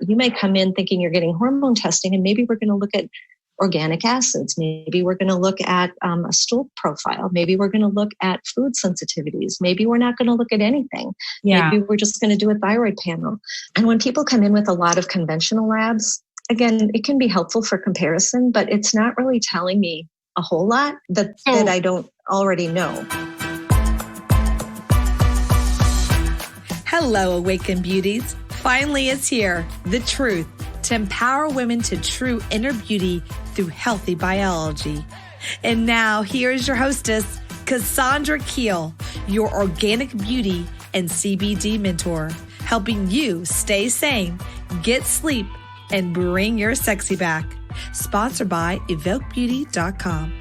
You may come in thinking you're getting hormone testing, and maybe we're going to look at organic acids. Maybe we're going to look at a stool profile. Maybe we're going to look at food sensitivities. Maybe we're not going to look at anything. Yeah. Maybe we're just going to do a thyroid panel. And when people come in with a lot of conventional labs, again, it can be helpful for comparison, but it's not really telling me a whole lot that I don't already know. Hello, Awakened Beauties. Finally, it's here. The truth to empower women to true inner beauty through healthy biology. And now, here's your hostess, Cassandra Keel, your organic beauty and CBD mentor, helping you stay sane, get sleep, and bring your sexy back. Sponsored by EvokeBeauty.com.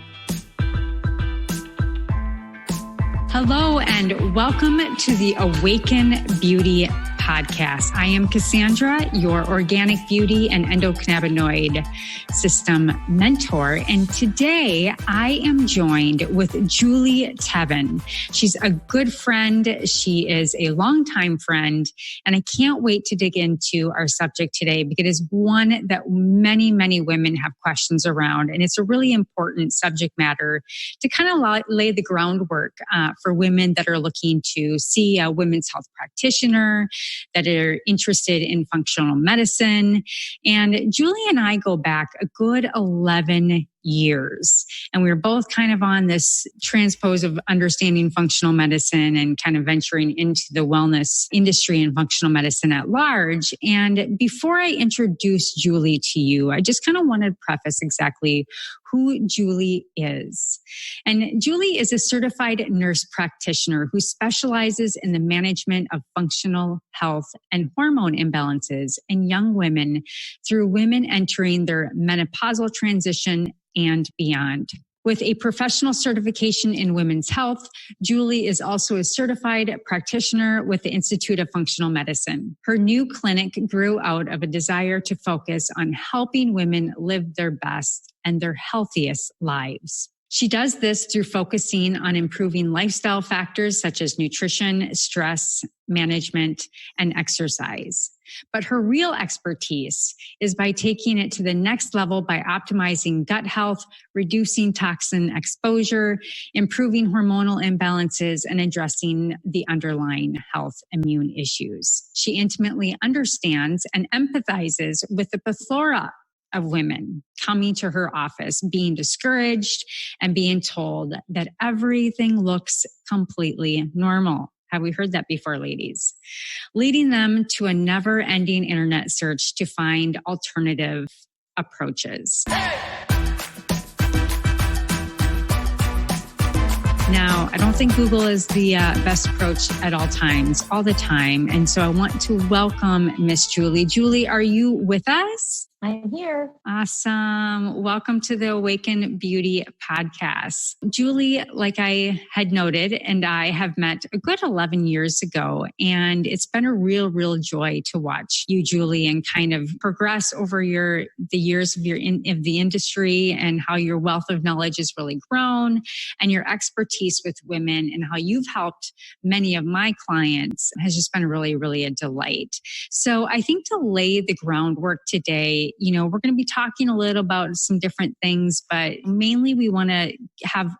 Hello, and welcome to the Awaken Beauty podcast. I am Cassandra, your organic beauty and endocannabinoid system mentor. And today I am joined with Julie Tebben. She's a good friend. She is a longtime friend. And I can't wait to dig into our subject today because it is one that many, many women have questions around. And it's a really important subject matter to kind of lay the groundwork for women that are looking to see a women's health practitioner, that are interested in functional medicine. And Julie and I go back a good 11 years. And we were both kind of on this transpose of understanding functional medicine and kind of venturing into the wellness industry and functional medicine at large. And before I introduce Julie to you, I just kind of wanted to preface exactly who Julie is. And Julie is a certified nurse practitioner who specializes in the management of functional health and hormone imbalances in young women through women entering their menopausal transition and beyond. With a professional certification in women's health, Julie is also a certified practitioner with the Institute of Functional Medicine. Her new clinic grew out of a desire to focus on helping women live their best and their healthiest lives. She does this through focusing on improving lifestyle factors such as nutrition, stress management, and exercise. But her real expertise is by taking it to the next level by optimizing gut health, reducing toxin exposure, improving hormonal imbalances, and addressing the underlying health immune issues. She intimately understands and empathizes with the plethora of women coming to her office, being discouraged and being told that everything looks completely normal. Have we heard that before, ladies? Leading them to a never-ending internet search to find alternative approaches. Now, I don't think Google is the best approach at all times, all the time. And so I want to welcome Miss Julie. Julie, are you with us? I'm here. Awesome. Welcome to the Awaken Beauty podcast. Julie, like I had noted, and I have met a good 11 years ago, and it's been a real joy to watch you, Julie, and kind of progress over the years of of the industry and how your wealth of knowledge has really grown and your expertise with women and how you've helped many of my clients has just been really a delight. So I think to lay the groundwork today, we're going to be talking a little about some different things, but mainly we want to have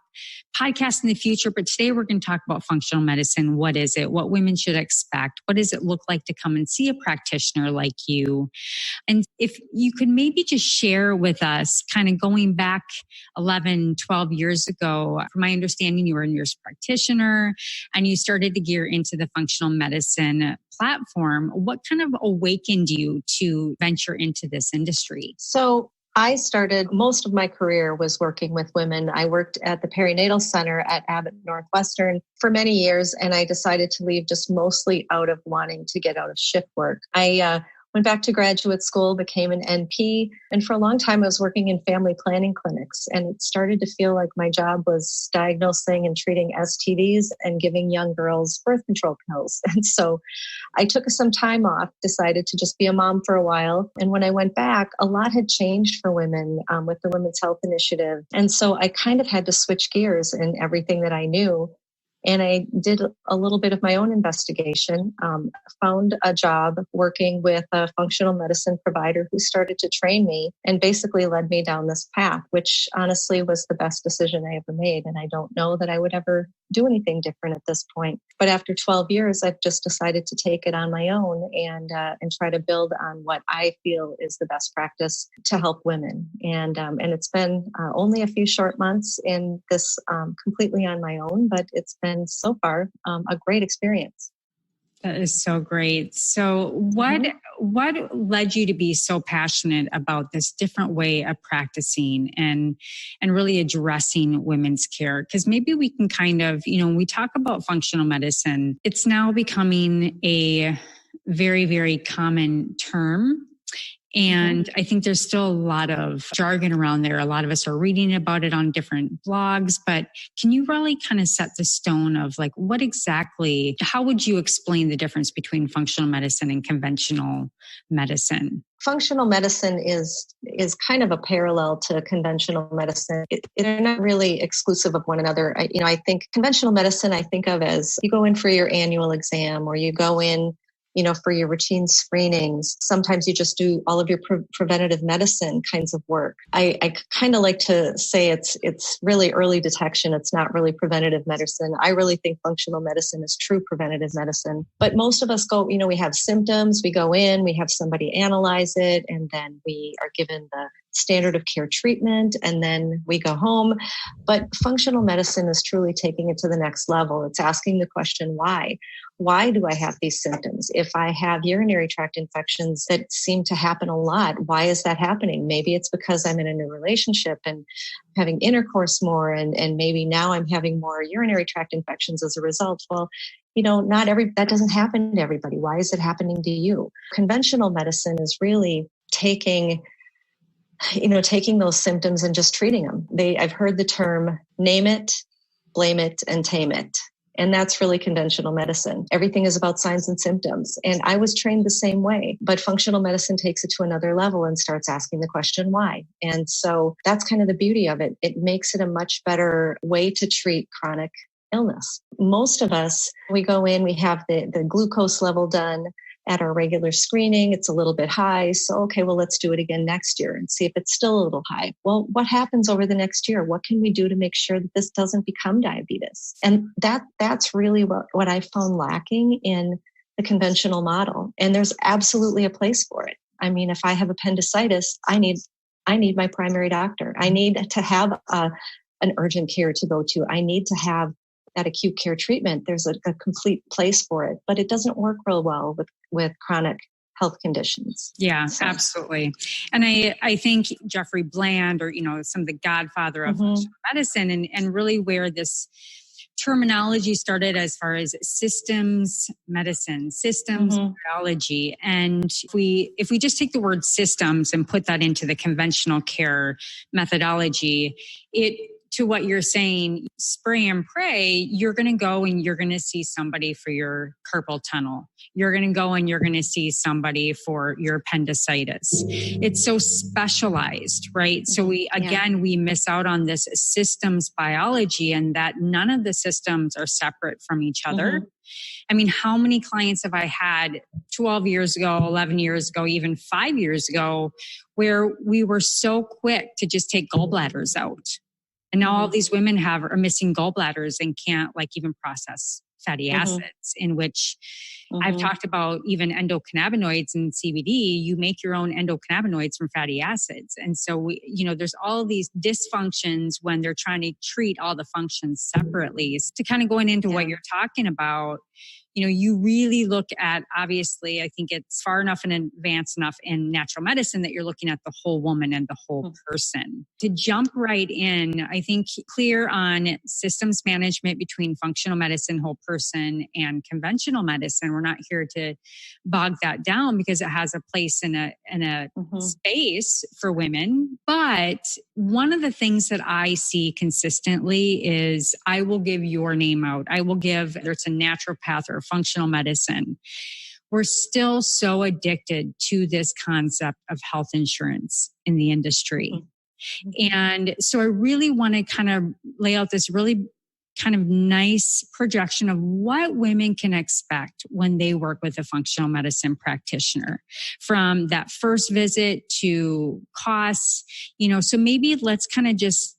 podcasts in the future. But today we're going to talk about functional medicine. What is it? What women should expect? What does it look like to come and see a practitioner like you? And if you could maybe just share with us, kind of going back 11, 12 years ago, from my understanding, you were a nurse practitioner and you started to gear into the functional medicine platform. What kind of awakened you to venture into this industry? So most of my career was working with women. I worked at the perinatal center at Abbott Northwestern for many years, and I decided to leave just mostly out of wanting to get out of shift work. I went back to graduate school, became an NP, and for a long time I was working in family planning clinics, and it started to feel like my job was diagnosing and treating STDs and giving young girls birth control pills. And so I took some time off, decided to just be a mom for a while. And when I went back, a lot had changed for women with the Women's Health Initiative. And so I kind of had to switch gears in everything that I knew And I did a little bit of my own investigation, found a job working with a functional medicine provider who started to train me and basically led me down this path, which honestly was the best decision I ever made. And I don't know that I would ever do anything different at this point. But after 12 years, I've just decided to take it on my own and try to build on what I feel is the best practice to help women. And it's been only a few short months in this completely on my own, but it's been so far a great experience. That is so great. So what led you to be so passionate about this different way of practicing and really addressing women's care? Because maybe we can kind of, when we talk about functional medicine, it's now becoming a very, very common term. And I think there's still a lot of jargon around there. A lot of us are reading about it on different blogs, but can you really kind of set the stone of like how would you explain the difference between functional medicine and conventional medicine? Functional medicine is kind of a parallel to conventional medicine. They're not really exclusive of one another. I think conventional medicine, I think of as you go in for your annual exam or you go in for your routine screenings. Sometimes you just do all of your preventative medicine kinds of work. I kind of like to say it's really early detection. It's not really preventative medicine. I really think functional medicine is true preventative medicine. But most of us go, we have symptoms. We go in, we have somebody analyze it, and then we are given the standard of care treatment, and then we go home. But functional medicine is truly taking it to the next level. It's asking the question, why? Why do I have these symptoms? If I have urinary tract infections that seem to happen a lot, why is that happening? Maybe it's because I'm in a new relationship and having intercourse more, and maybe now I'm having more urinary tract infections as a result. Well, that doesn't happen to everybody. Why is it happening to you? Conventional medicine is really taking those symptoms and just treating them. I've heard the term name it, blame it, and tame it. And that's really conventional medicine. Everything is about signs and symptoms. And I was trained the same way, but functional medicine takes it to another level and starts asking the question, why? And so that's kind of the beauty of it. It makes it a much better way to treat chronic illness. Most of us, we go in, we have the glucose level done at our regular screening. It's a little bit high. So, okay, well, let's do it again next year and see if it's still a little high. Well, what happens over the next year? What can we do to make sure that this doesn't become diabetes? And that's really what I found lacking in the conventional model. And there's absolutely a place for it. I mean, if I have appendicitis, I need my primary doctor. I need to have an urgent care to go to. I need to have that acute care treatment. There's a complete place for it, but it doesn't work real well with chronic health conditions. Yeah, absolutely. And I think Jeffrey Bland, or, some of the godfather of functional medicine, and really where this terminology started as far as systems medicine, systems biology. And if we just take the word systems and put that into the conventional care methodology, to what you're saying, spray and pray, you're going to go and you're going to see somebody for your carpal tunnel. You're going to go and you're going to see somebody for your appendicitis. It's so specialized, right? So we miss out on this systems biology, and that none of the systems are separate from each other. I mean, how many clients have I had 12 years ago, 11 years ago, even 5 years ago, where we were so quick to just take gallbladders out? And now all these women are missing gallbladders and can't even process fatty acids, in which I've talked about even endocannabinoids and CBD. You make your own endocannabinoids from fatty acids. And so there's all these dysfunctions when they're trying to treat all the functions separately. So to kind of going into what you're talking about, you really look at, obviously, I think it's far enough and advanced enough in natural medicine that you're looking at the whole woman and the whole person. To jump right in, I think clear on systems management between functional medicine, whole person, and conventional medicine. We're not here to bog that down because it has a place in a space for women. But one of the things that I see consistently is I will give your name out. I will give, whether it's a naturopath or functional medicine. We're still so addicted to this concept of health insurance in the industry. And so I really want to kind of lay out this really kind of nice projection of what women can expect when they work with a functional medicine practitioner, from that first visit to costs, so maybe let's kind of just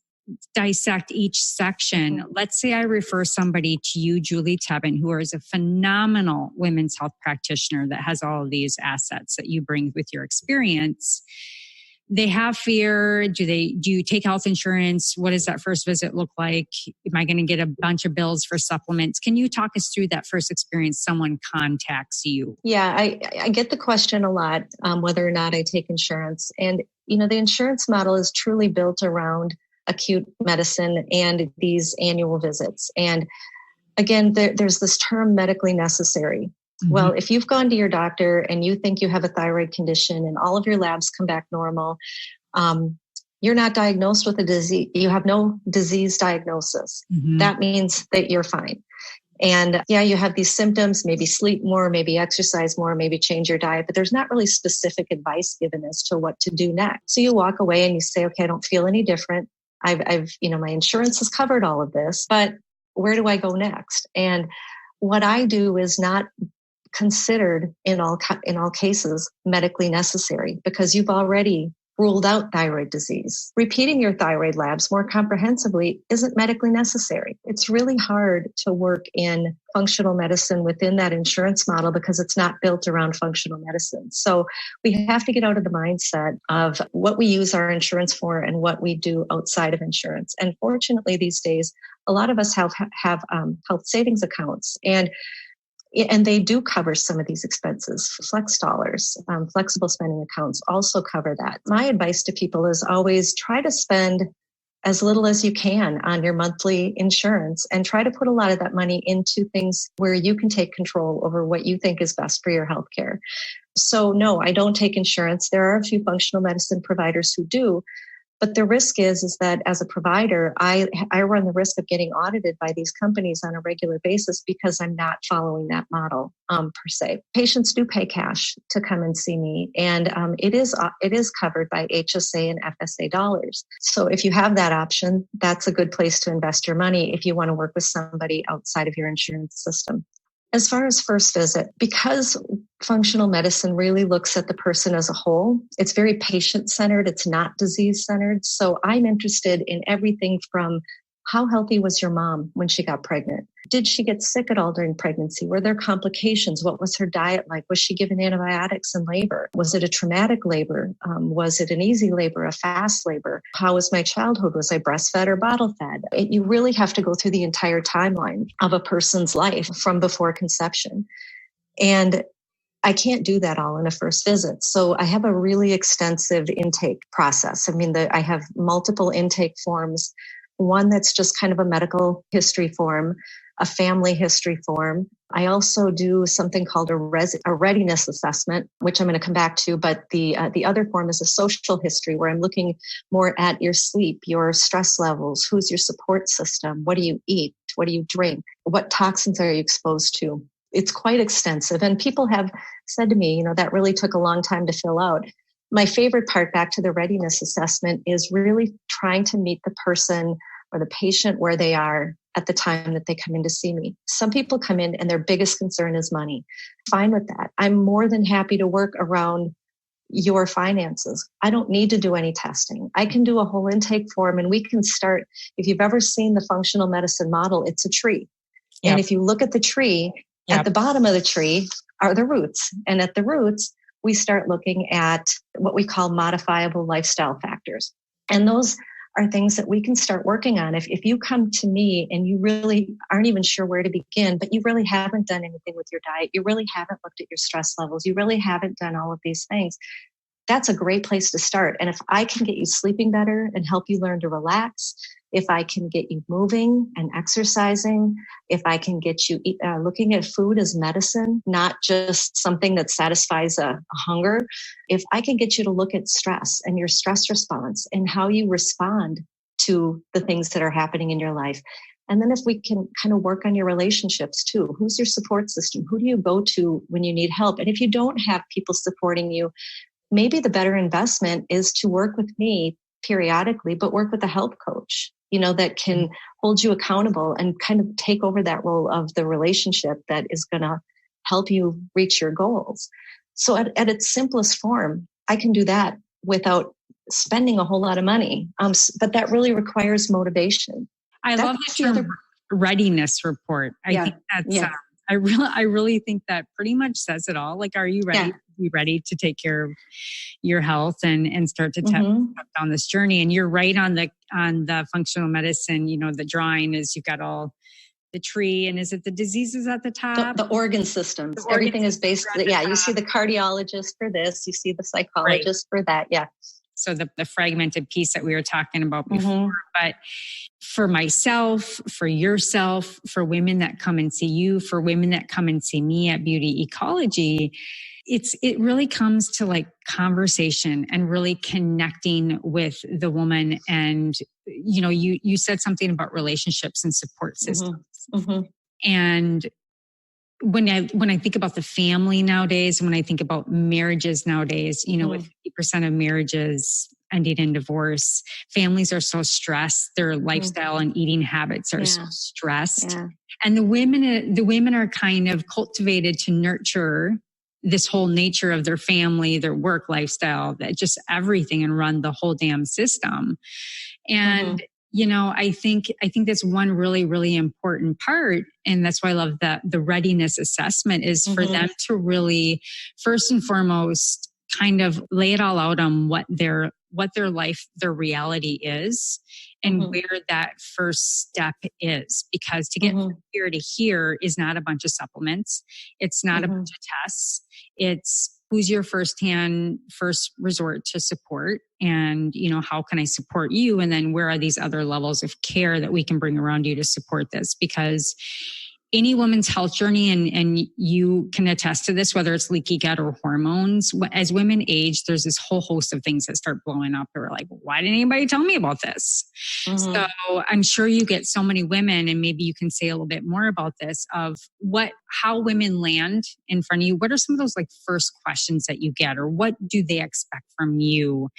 dissect each section. Let's say I refer somebody to you, Julie Tebben, who is a phenomenal women's health practitioner that has all of these assets that you bring with your experience. They have fear. Do you take health insurance? What does that first visit look like? Am I going to get a bunch of bills for supplements? Can you talk us through that first experience someone contacts you? Yeah, I get the question a lot, whether or not I take insurance. And, the insurance model is truly built around acute medicine and these annual visits. And again, there's this term medically necessary. Mm-hmm. Well, if you've gone to your doctor and you think you have a thyroid condition and all of your labs come back normal, you're not diagnosed with a disease. You have no disease diagnosis. Mm-hmm. That means that you're fine. And yeah, you have these symptoms, maybe sleep more, maybe exercise more, maybe change your diet, but there's not really specific advice given as to what to do next. So you walk away and you say, okay, I don't feel any different. I've my insurance has covered all of this, but where do I go next? And what I do is not considered in all cases medically necessary, because you've already ruled out thyroid disease. Repeating your thyroid labs more comprehensively isn't medically necessary. It's really hard to work in functional medicine within that insurance model because it's not built around functional medicine. So we have to get out of the mindset of what we use our insurance for and what we do outside of insurance. And fortunately, these days, a lot of us have health savings accounts, and they do cover some of these expenses. Flex dollars, flexible spending accounts also cover that. My advice to people is always try to spend as little as you can on your monthly insurance and try to put a lot of that money into things where you can take control over what you think is best for your healthcare. So no, I don't take insurance. There are a few functional medicine providers who do. But the risk is that as a provider, I run the risk of getting audited by these companies on a regular basis because I'm not following that model per se. Patients do pay cash to come and see me, and it is covered by HSA and FSA dollars. So if you have that option, that's a good place to invest your money if you want to work with somebody outside of your insurance system. As far as first visit, because functional medicine really looks at the person as a whole, it's very patient-centered, it's not disease-centered. So I'm interested in everything from how healthy was your mom when she got pregnant? Did she get sick at all during pregnancy? Were there complications? What was her diet like? Was she given antibiotics in labor? Was it a traumatic labor? Was it an easy labor, a fast labor? How was my childhood? Was I breastfed or bottle fed? You really have to go through the entire timeline of a person's life from before conception. And I can't do that all in a first visit. So I have a really extensive intake process. I have multiple intake forms. One that's just kind of a medical history form, a family history form. I also do something called a readiness assessment, which I'm going to come back to. But the other form is a social history, where I'm looking more at your sleep, your stress levels, who's your support system, what do you eat, what do you drink, what toxins are you exposed to. It's quite extensive. And people have said to me, that really took a long time to fill out. My favorite part, back to the readiness assessment, is really trying to meet the person or the patient where they are at the time that they come in to see me. Some people come in and their biggest concern is money. Fine with that. I'm more than happy to work around your finances. I don't need to do any testing. I can do a whole intake form, and we can start. If you've ever seen the functional medicine model, it's a tree. Yep. And if you look at the tree, at the bottom of the tree are the roots. And at the roots, we start looking at what we call modifiable lifestyle factors. And those are things that we can start working on. If you come to me and you really aren't even sure where to begin, but you really haven't done anything with your diet, you really haven't looked at your stress levels, you really haven't done all of these things, that's a great place to start. And if I can get you sleeping better and help you learn to relax, if I can get you moving and exercising, if I can get you looking at food as medicine, not just something that satisfies a hunger, if I can get you to look at stress and your stress response and how you respond to the things that are happening in your life. And then if we can kind of work on your relationships too, who's your support system? Who do you go to when you need help? And if you don't have people supporting you, maybe the better investment is to work with me periodically, but work with a health coach. that can hold you accountable and kind of take over that role of the relationship that is going to help you reach your goals. So at its simplest form, I can do that without spending a whole lot of money. But that really requires motivation. I love the term readiness report. I think that's, I really think that pretty much says it all. Like, are you ready? Yeah. Be ready to take care of your health and start to step down this journey. And you're right on the functional medicine. The drawing is you've got all the tree, and is it the diseases at the top? The organ systems. Everything is based. You see the cardiologist for this. You see the psychologist for that. Yeah. So the fragmented piece that we were talking about before, but for myself, for yourself, for women that come and see you, for women that come and see me at Beauty Ecology, it really comes to like conversation and really connecting with the woman. And, you said something about relationships and support systems. And when I think about the family nowadays, when I think about marriages nowadays, with 50% of marriages ending in divorce, families are so stressed. Their lifestyle and eating habits are so stressed. Yeah. And the women are kind of cultivated to nurture this whole nature of their family, their work lifestyle, that just everything, and run the whole damn system. And I think that's one really, really important part. And that's why I love that the readiness assessment is for them to really, first and foremost, kind of lay it all out on what their life, their reality is, and where that first step is. Because to get from here to here is not a bunch of supplements. It's not a bunch of tests. It's who's your first resort to support, and, how can I support you? And then where are these other levels of care that we can bring around you to support this? Because any woman's health journey, and you can attest to this, whether it's leaky gut or hormones, as women age, there's this whole host of things that start blowing up. They're like, why didn't anybody tell me about this? So I'm sure you get so many women, and maybe you can say a little bit more about this, of how women land in front of you. What are some of those like first questions that you get, or what do they expect from you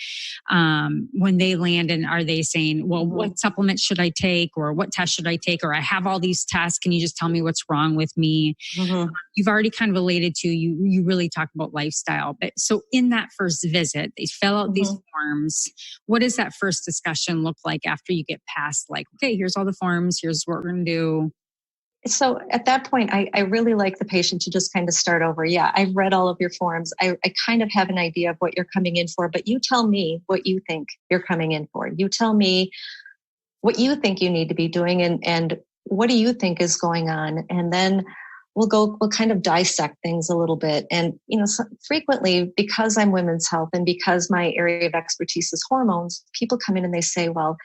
when they land? And are they saying, well, what supplements should I take, or what test should I take, or I have all these tests, can you just tell me what's wrong with me? You've already kind of related to, you really talk about lifestyle. But so in that first visit, they fill out these forms. What does that first discussion look like after you get past, like, okay, here's all the forms, here's what we're going to do? So at that point, I really like the patient to just kind of start over. Yeah, I've read all of your forms. I kind of have an idea of what you're coming in for, but you tell me what you think you're coming in for. You tell me what you think you need to be doing, and what do you think is going on? And then we'll kind of dissect things a little bit. And, frequently, because I'm women's health and because my area of expertise is hormones, people come in and they say, well,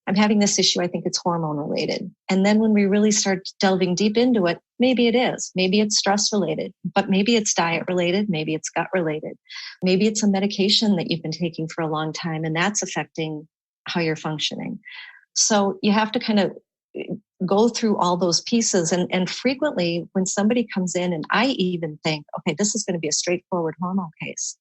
I'm having this issue. I think it's hormone related. And then when we really start delving deep into it, maybe it is. Maybe it's stress related, but maybe it's diet related. Maybe it's gut related. Maybe it's a medication that you've been taking for a long time, and that's affecting how you're functioning. So you have to kind of go through all those pieces. And frequently when somebody comes in, and I even think, okay, this is going to be a straightforward hormone case.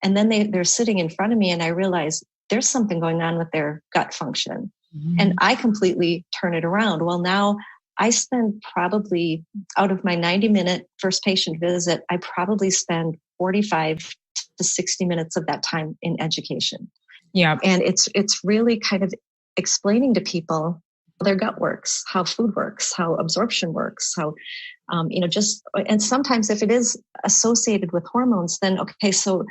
And then they're sitting in front of me, and I realize there's something going on with their gut function. And I completely turn it around. Well, now I spend probably, out of my 90-minute first patient visit, I probably spend 45 to 60 minutes of that time in education. Yeah. And it's really kind of explaining to people how their gut works, how food works, how absorption works, how, and sometimes if it is associated with hormones, then, okay, so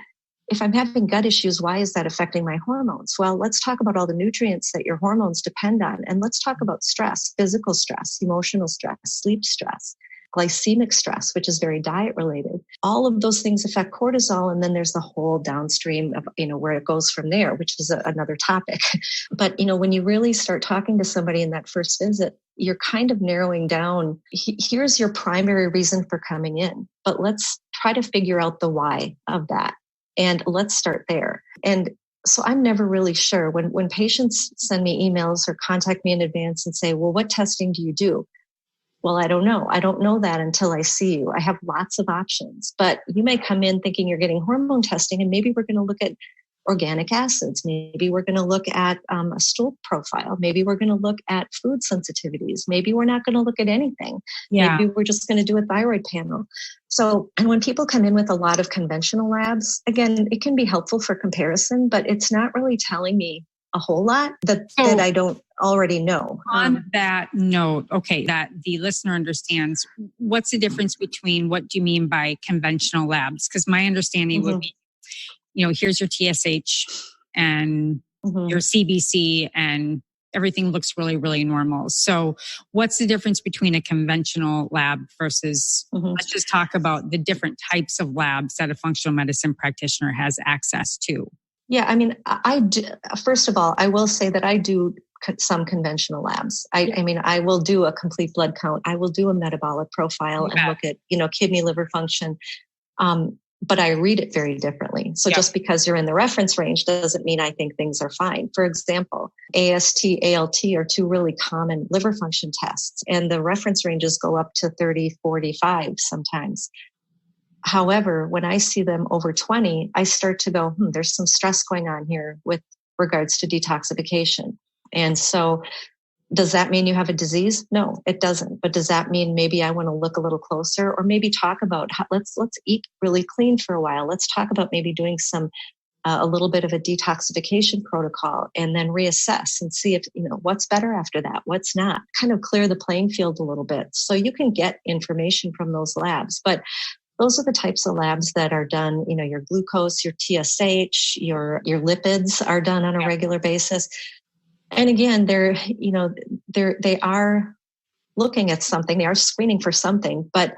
if I'm having gut issues, why is that affecting my hormones? Well, let's talk about all the nutrients that your hormones depend on. And let's talk about stress, physical stress, emotional stress, sleep stress, glycemic stress, which is very diet related. All of those things affect cortisol. And then there's the whole downstream of, where it goes from there, which is another topic. But, when you really start talking to somebody in that first visit, you're kind of narrowing down, here's your primary reason for coming in, but let's try to figure out the why of that. And let's start there. And so I'm never really sure when patients send me emails or contact me in advance and say, well, what testing do you do? Well, I don't know. I don't know that until I see you. I have lots of options, but you may come in thinking you're getting hormone testing, and maybe we're going to look at organic acids. Maybe we're going to look at a stool profile. Maybe we're going to look at food sensitivities. Maybe we're not going to look at anything. Yeah. Maybe we're just going to do a thyroid panel. So, and when people come in with a lot of conventional labs, again, it can be helpful for comparison, but it's not really telling me a whole lot that I don't already know. On that note, okay, that the listener understands, what's the difference between what do you mean by conventional labs? Because my understanding would be, here's your TSH and your CBC and everything looks really, really normal. So what's the difference between a conventional lab versus, let's just talk about the different types of labs that a functional medicine practitioner has access to? Yeah, I mean, I do, first of all, I will say that I do some conventional labs. I mean, I will do a complete blood count. I will do a metabolic profile and look at, kidney, liver function. But I read it very differently. So just because you're in the reference range doesn't mean I think things are fine. For example, AST, ALT are two really common liver function tests, and the reference ranges go up to 30, 45 sometimes. However, when I see them over 20, I start to go, there's some stress going on here with regards to detoxification. And so does that mean you have a disease? No, it doesn't. But does that mean maybe I want to look a little closer, or maybe talk about let's eat really clean for a while. Let's talk about maybe doing some a little bit of a detoxification protocol and then reassess and see if, what's better after that, what's not. Kind of clear the playing field a little bit. So you can get information from those labs. But those are the types of labs that are done, your glucose, your TSH, your lipids are done on a regular basis. And again, they are looking at something, they are screening for something, but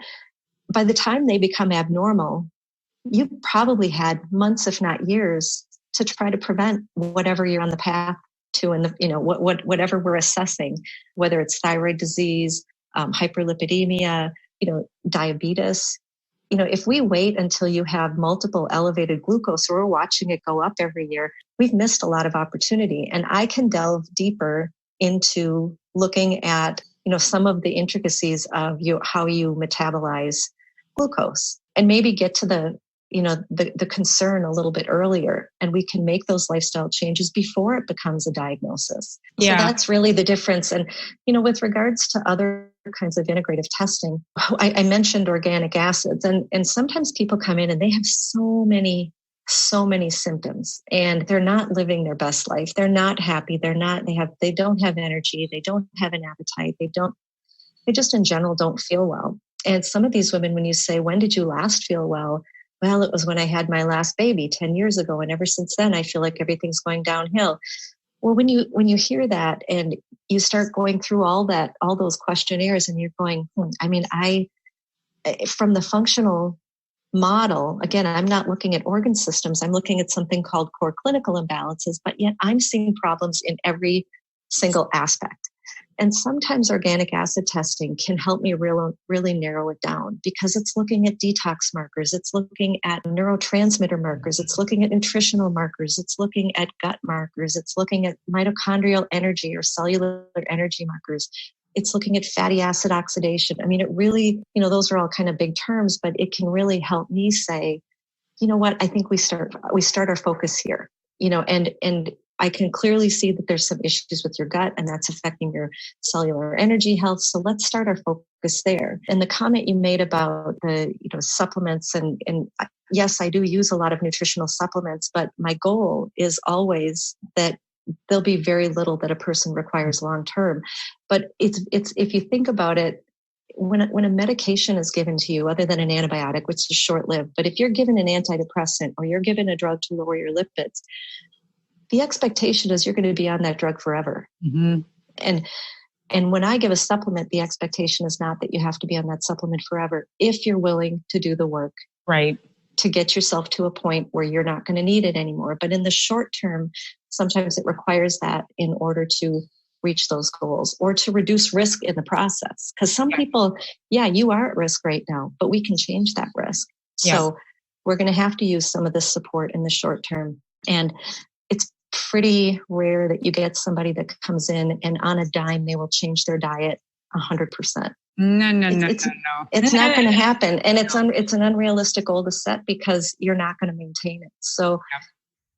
by the time they become abnormal, you've probably had months, if not years, to try to prevent whatever you're on the path to, and whatever we're assessing, whether it's thyroid disease, hyperlipidemia, diabetes. If we wait until you have multiple elevated glucose, or we're watching it go up every year, we've missed a lot of opportunity. And I can delve deeper into looking at, some of the intricacies of how you metabolize glucose, and maybe get to the concern a little bit earlier, and we can make those lifestyle changes before it becomes a diagnosis. Yeah. So that's really the difference. And, with regards to other kinds of integrative testing, I mentioned organic acids, and sometimes people come in and they have so many symptoms, and they're not living their best life. They're not happy. They don't have energy. They don't have an appetite. They just in general don't feel well. And some of these women, when you say, when did you last feel well? Well, it was when I had my last baby 10 years ago. And ever since then, I feel like everything's going downhill. Well, when you hear that and you start going through all those questionnaires, and you're going, from the functional model, again, I'm not looking at organ systems. I'm looking at something called core clinical imbalances, but yet I'm seeing problems in every single aspect. And sometimes organic acid testing can help me really narrow it down, because it's looking at detox markers. It's looking at neurotransmitter markers. It's looking at nutritional markers. It's looking at gut markers. It's looking at mitochondrial energy or cellular energy markers. It's looking at fatty acid oxidation. I mean, it really, those are all kind of big terms, but it can really help me say, you know what, I think we start our focus here, and I can clearly see that there's some issues with your gut, and that's affecting your cellular energy health. So let's start our focus there. And the comment you made about the supplements, and yes, I do use a lot of nutritional supplements, but my goal is always that there'll be very little that a person requires long term. But it's if you think about it, when a medication is given to you, other than an antibiotic, which is short-lived, but if you're given an antidepressant or you're given a drug to lower your lipids, the expectation is you're going to be on that drug forever. Mm-hmm. And when I give a supplement, the expectation is not that you have to be on that supplement forever if you're willing to do the work. Right. To get yourself to a point where you're not going to need it anymore. But in the short term, sometimes it requires that in order to reach those goals or to reduce risk in the process. Because some people, you are at risk right now, but we can change that risk. Yes. So we're going to have to use some of this support in the short term. And it's pretty rare that you get somebody that comes in and on a dime, they will change their diet 100%. No. It's not going to happen. And it's an unrealistic goal to set, because you're not going to maintain it. So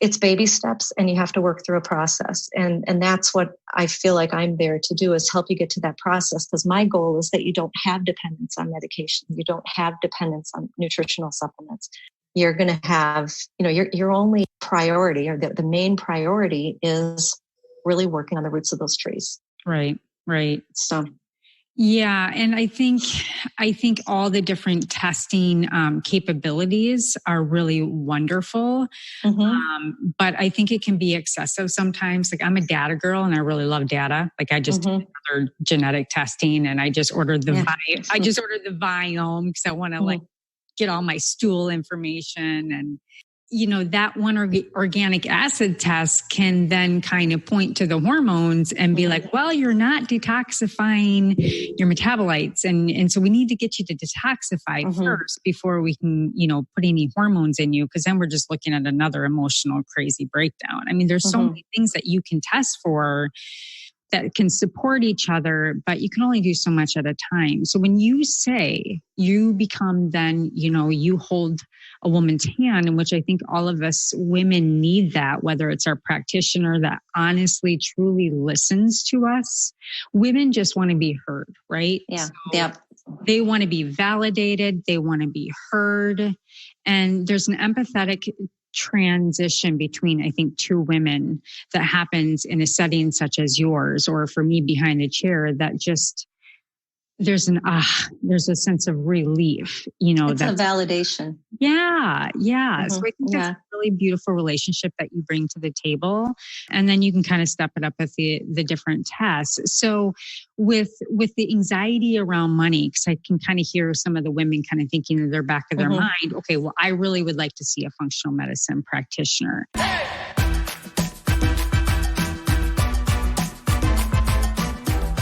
it's baby steps, and you have to work through a process. And that's what I feel like I'm there to do, is help you get to that process. Because my goal is that you don't have dependence on medication. You don't have dependence on nutritional supplements. You're going to have, your only priority, or the main priority, is really working on the roots of those trees. Right. So. Yeah. And I think all the different testing capabilities are really wonderful. Mm-hmm. But I think it can be excessive sometimes. Like, I'm a data girl and I really love data. Like, I just did another genetic testing, and I just ordered the Viome because I want to get all my stool information. And that one organic acid test can then kind of point to the hormones and be like, well, you're not detoxifying your metabolites. And so we need to get you to detoxify first before we can, put any hormones in you. Because then we're just looking at another emotional crazy breakdown. I mean, there's so many things that you can test for that can support each other, but you can only do so much at a time. So when you say you become then, you hold a woman's hand, in which I think all of us women need that, whether it's our practitioner that honestly, truly listens to us. Women just want to be heard, right? Yeah. So they want to be validated. They want to be heard. And there's an empathetic transition between, I think, two women that happens in a setting such as yours, or for me behind a chair, that just, there's a sense of relief, it's a validation. Yeah. So I think that's a really beautiful relationship that you bring to the table. And then you can kind of step it up with the different tests. So with the anxiety around money, because I can kind of hear some of the women kind of thinking in their back of their mind, okay, well, I really would like to see a functional medicine practitioner.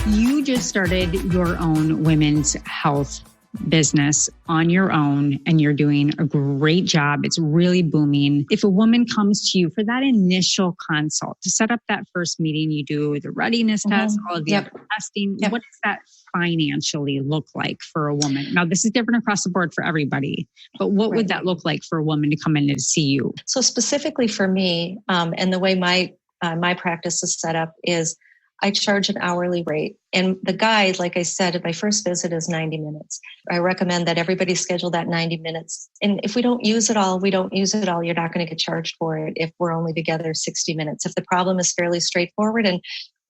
You just started your own women's health business on your own, and you're doing a great job. It's really booming. If a woman comes to you for that initial consult, to set up that first meeting, you do the readiness test, all of the other testing. What does that financially look like for a woman? Now, this is different across the board for everybody, but what would that look like for a woman to come in and see you? So specifically for me, and the way my practice is set up is I charge an hourly rate. And the guide, like I said, my first visit is 90 minutes. I recommend that everybody schedule that 90 minutes. And if we don't use it all, we don't use it all. You're not going to get charged for it if we're only together 60 minutes. If the problem is fairly straightforward and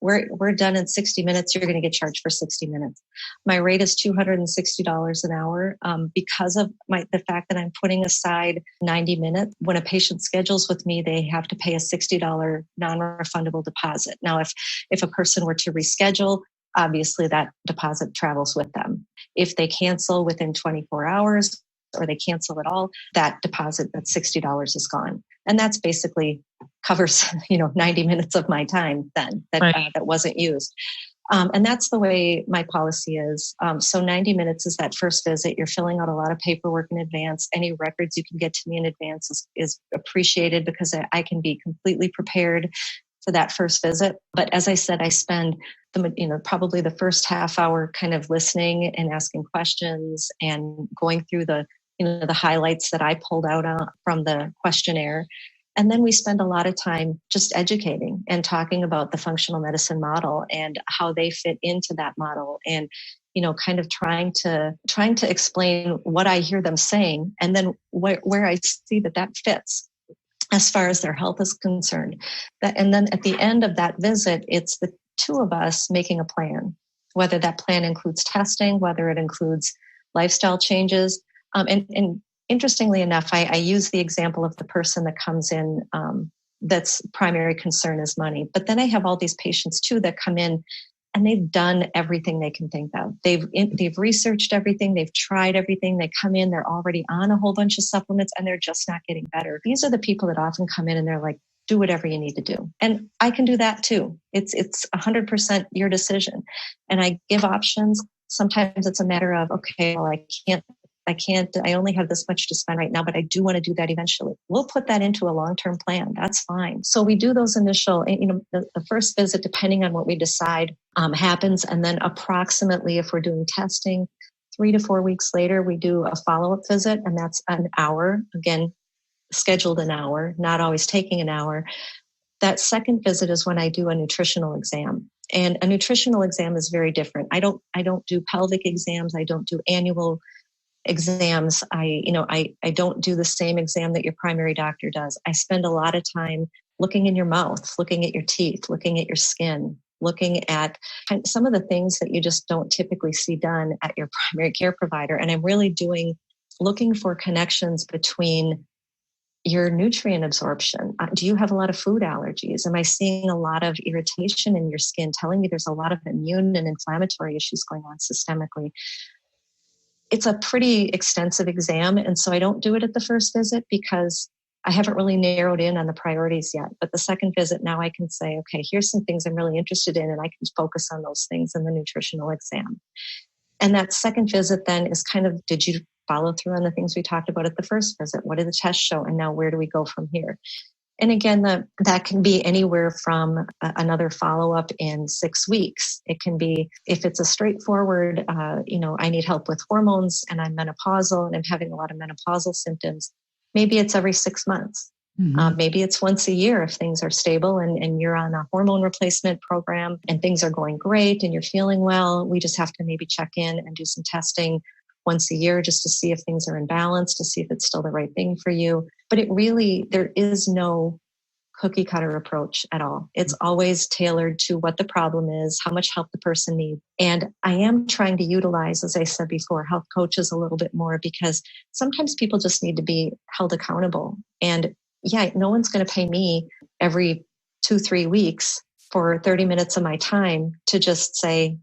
we're done in 60 minutes, you're going to get charged for 60 minutes. My rate is $260 an hour because of the fact that I'm putting aside 90 minutes. When a patient schedules with me, they have to pay a $60 non-refundable deposit. Now, if a person were to reschedule, obviously that deposit travels with them. If they cancel within 24 hours or they cancel at all, that deposit, that $60 is gone. And that's basically covers, 90 minutes of my time then that wasn't used. And that's the way my policy is. So 90 minutes is that first visit. You're filling out a lot of paperwork in advance. Any records you can get to me in advance is appreciated, because I can be completely prepared for that first visit. But as I said, I spend probably the first half hour kind of listening and asking questions and going through the highlights that I pulled out from the questionnaire. And then we spend a lot of time just educating and talking about the functional medicine model and how they fit into that model, and kind of trying to explain what I hear them saying, and then where I see that fits as far as their health is concerned. And then at the end of that visit, it's the two of us making a plan, whether that plan includes testing, whether it includes lifestyle changes. And interestingly enough, I use the example of the person that comes in that's primary concern is money. But then I have all these patients too that come in and they've done everything they can think of. They've researched everything. They've tried everything. They come in, they're already on a whole bunch of supplements and they're just not getting better. These are the people that often come in and they're like, do whatever you need to do. And I can do that too. It's 100% your decision. And I give options. Sometimes it's a matter of, okay, well, I only have this much to spend right now, but I do want to do that eventually. We'll put that into a long-term plan. That's fine. So we do those initial, the first visit, depending on what we decide, happens. And then approximately, if we're doing testing, 3 to 4 weeks later, we do a follow-up visit, and that's an hour. Again, scheduled an hour, not always taking an hour. That second visit is when I do a nutritional exam. And a nutritional exam is very different. I don't do pelvic exams. I don't do annual exams. I don't do the same exam that your primary doctor does. I spend a lot of time looking in your mouth, looking at your teeth, looking at your skin, looking at some of the things that you just don't typically see done at your primary care provider. And I'm really looking for connections between your nutrient absorption. Do you have a lot of food allergies? Am I seeing a lot of irritation in your skin, telling me there's a lot of immune and inflammatory issues going on systemically? It's a pretty extensive exam. And so I don't do it at the first visit because I haven't really narrowed in on the priorities yet. But the second visit, now I can say, okay, here's some things I'm really interested in, and I can focus on those things in the nutritional exam. And that second visit then is kind of, did you follow through on the things we talked about at the first visit? What did the tests show? And now where do we go from here? And again, that can be anywhere from another follow-up in 6 weeks. It can be, if it's a straightforward, I need help with hormones and I'm menopausal and I'm having a lot of menopausal symptoms. Maybe it's every 6 months. Mm-hmm. Maybe it's once a year if things are stable and you're on a hormone replacement program and things are going great and you're feeling well. We just have to maybe check in and do some testing once a year just to see if things are in balance, to see if it's still the right thing for you. But there is no cookie cutter approach at all. It's always tailored to what the problem is, how much help the person needs. And I am trying to utilize, as I said before, health coaches a little bit more because sometimes people just need to be held accountable. And yeah, no one's going to pay me every 2-3 weeks for 30 minutes of my time to just say,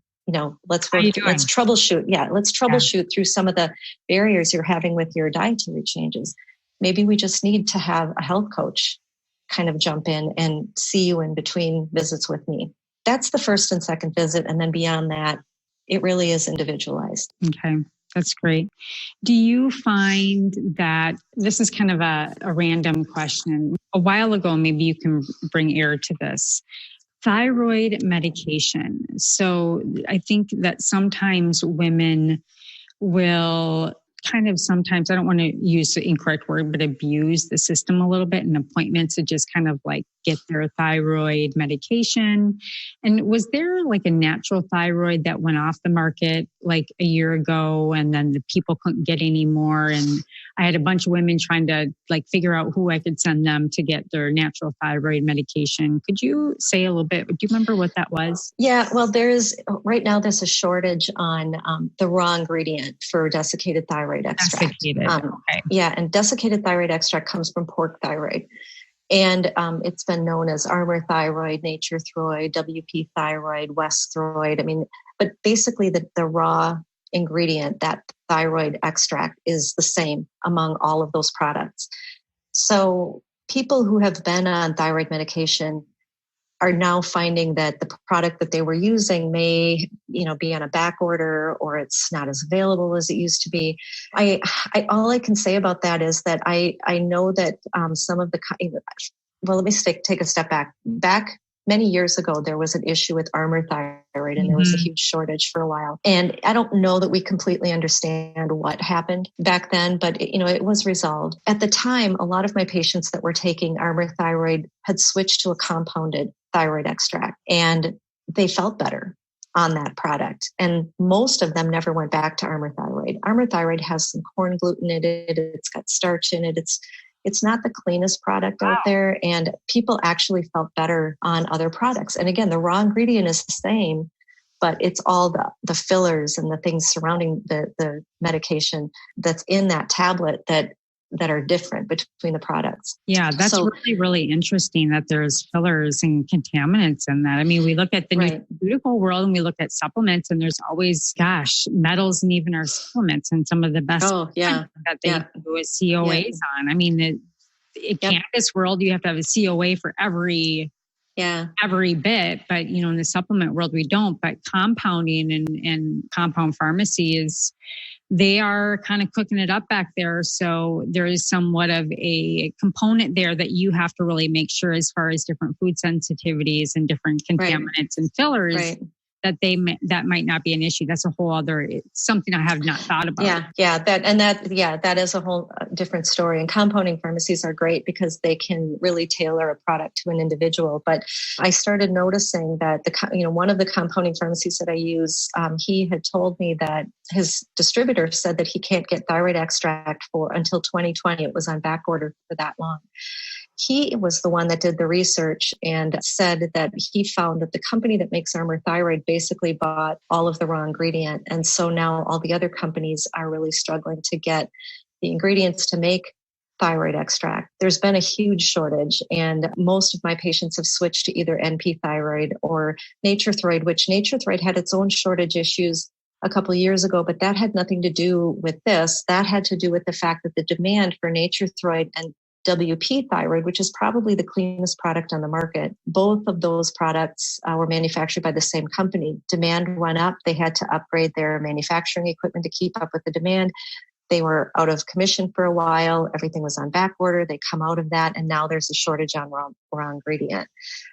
let's troubleshoot. Yeah, let's troubleshoot through some of the barriers you're having with your dietary changes. Maybe we just need to have a health coach kind of jump in and see you in between visits with me. That's the first and second visit. And then beyond that, it really is individualized. Okay. That's great. Do you find that this is kind of a random question? A while ago, maybe you can bring air to this. Thyroid medication. So I think that sometimes women will sometimes, I don't want to use the incorrect word, but abuse the system a little bit in appointments to just kind of like get their thyroid medication. And was there like a natural thyroid that went off the market like a year ago and then the people couldn't get any more? And I had a bunch of women trying to like figure out who I could send them to get their natural thyroid medication. Could you say a little bit? Do you remember what that was? Yeah, well, right now there's a shortage on the raw ingredient for desiccated thyroid extract. Okay. Yeah, and desiccated thyroid extract comes from pork thyroid. And it's been known as Armour thyroid, Nature thyroid, WP thyroid, West thyroid. But basically the raw ingredient, that thyroid extract, is the same among all of those products. So people who have been on thyroid medication are now finding that the product that they were using may, be on a back order or it's not as available as it used to be. All I can say about that is that I know that some of the, let me take a step back. Back many years ago, there was an issue with Armour thyroid and there was a huge shortage for a while. And I don't know that we completely understand what happened back then, but it was resolved. At the time, a lot of my patients that were taking Armour thyroid had switched to a compounded thyroid extract and they felt better on that product. And most of them never went back to Armour thyroid. Armour thyroid has some corn gluten in it. It's got starch in it. It's not the cleanest product out there. And people actually felt better on other products. And again, the raw ingredient is the same, but it's all the fillers and the things surrounding the medication that's in that tablet that are different between the products. Yeah, that's really, really interesting that there's fillers and contaminants in that. We look at the nutraceutical world and we look at supplements and there's always, metals and even our supplements and some of the best that they do is COAs on. In cannabis world, you have to have a COA for every bit, but in the supplement world, we don't. But compounding and compound pharmacy they are kind of cooking it up back there. So there is somewhat of a component there that you have to really make sure as far as different food sensitivities and different contaminants and fillers that might not be an issue. That's a whole other, it's something I have not thought about. That is a whole different story. And compounding pharmacies are great because they can really tailor a product to an individual. But I started noticing that one of the compounding pharmacies that I use, he had told me that his distributor said that he can't get thyroid extract until 2020. It was on back order for that long. He was the one that did the research and said that he found that the company that makes Armour Thyroid basically bought all of the raw ingredient. And so now all the other companies are really struggling to get the ingredients to make thyroid extract. There's been a huge shortage, and most of my patients have switched to either NP thyroid or Nature Thyroid, which Nature Thyroid had its own shortage issues a couple of years ago, but that had nothing to do with this. That had to do with the fact that the demand for Nature Thyroid and WP thyroid, which is probably the cleanest product on the market. Both of those products were manufactured by the same company. Demand went up. They had to upgrade their manufacturing equipment to keep up with the demand. They were out of commission for a while. Everything was on back order. They come out of that, and now there's a shortage on raw ingredient.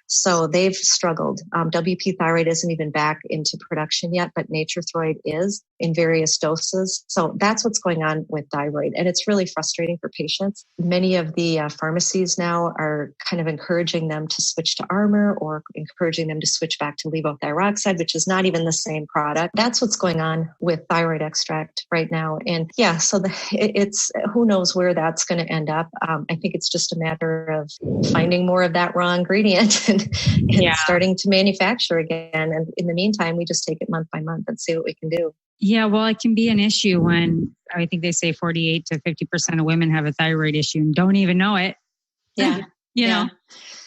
So they've struggled. WP thyroid isn't even back into production yet, but Nature Thyroid is in various doses. So that's what's going on with thyroid, and it's really frustrating for patients. Many of the pharmacies now are kind of encouraging them to switch to Armour or encouraging them to switch back to levothyroxide, which is not even the same product. That's what's going on with thyroid extract right now. And yeah, so it's who knows where that's going to end up. I think it's just a matter of finding more of that raw ingredient and starting to manufacture again. And in the meantime, we just take it month by month and see what we can do. Yeah, well, it can be an issue when I think they say 48 to 50% of women have a thyroid issue and don't even know it. Yeah. You know,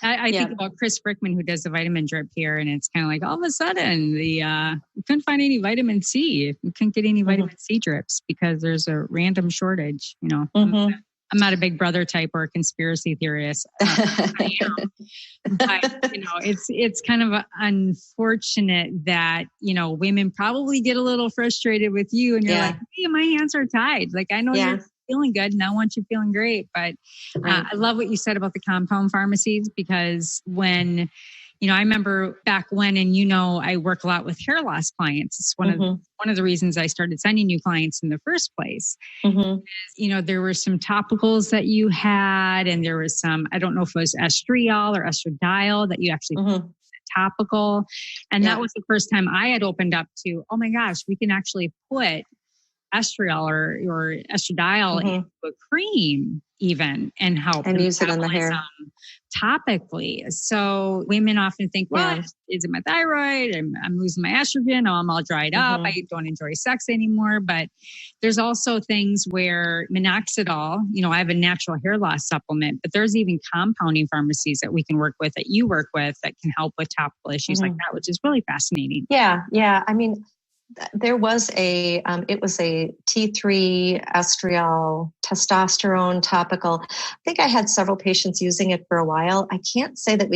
I think about Chris Brickman, who does the vitamin drip here, and it's kind of like all of a sudden we couldn't find any vitamin C. We couldn't get any vitamin C drips because there's a random shortage. You know, I'm not a Big Brother type or a conspiracy theorist. I am. But, it's kind of unfortunate that, women probably get a little frustrated with you and you're like, hey, my hands are tied. Like, I know you're feeling good and I want you feeling great. But I love what you said about the compound pharmacies, because when, I remember back when, and I work a lot with hair loss clients. It's one of the reasons I started sending new clients in the first place. There were some topicals that you had, and there was some, I don't know if it was estriol or estradiol that you actually topical. And that was the first time I had opened up to, oh my gosh, we can actually put estriol or estradiol into a cream even and help and use it on the hair topically. So women often think, well, is it my thyroid? I'm losing my estrogen. Oh, I'm all dried up. I don't enjoy sex anymore. But there's also things where minoxidil, I have a natural hair loss supplement, but there's even compounding pharmacies that we can work with, that you work with, that can help with topical issues like that, which is really fascinating. Yeah. I mean, there was it was a T3 estriol testosterone topical. I think I had several patients using it for a while. I can't say that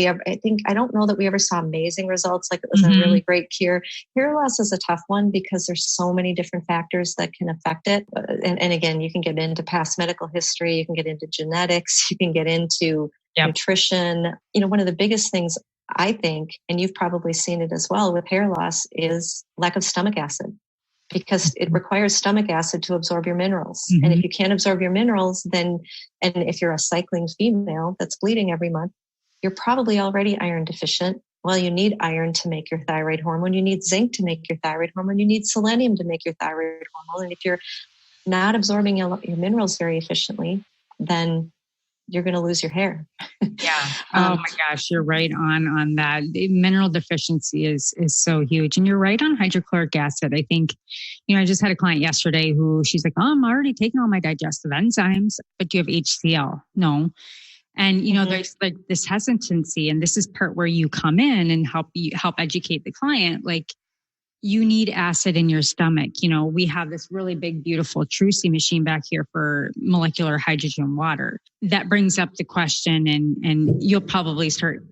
I don't know that we ever saw amazing results. Like it was a really great cure. Hair loss is a tough one because there's so many different factors that can affect it. And again, you can get into past medical history, you can get into genetics, you can get into nutrition. One of the biggest things I think, and you've probably seen it as well with hair loss, is lack of stomach acid, because it requires stomach acid to absorb your minerals. And if you can't absorb your minerals, and if you're a cycling female that's bleeding every month, you're probably already iron deficient. Well, you need iron to make your thyroid hormone. You need zinc to make your thyroid hormone. You need selenium to make your thyroid hormone. And if you're not absorbing your minerals very efficiently, then you're going to lose your hair. Oh my gosh, you're right on that. The mineral deficiency is so huge. And you're right on hydrochloric acid. I think, I just had a client yesterday who she's like, oh, I'm already taking all my digestive enzymes, but do you have HCl? No. And, there's like this hesitancy, and this is part where you come in and help educate the client. Like, you need acid in your stomach. We have this really big, beautiful Trucy machine back here for molecular hydrogen water. That brings up the question, and you'll probably start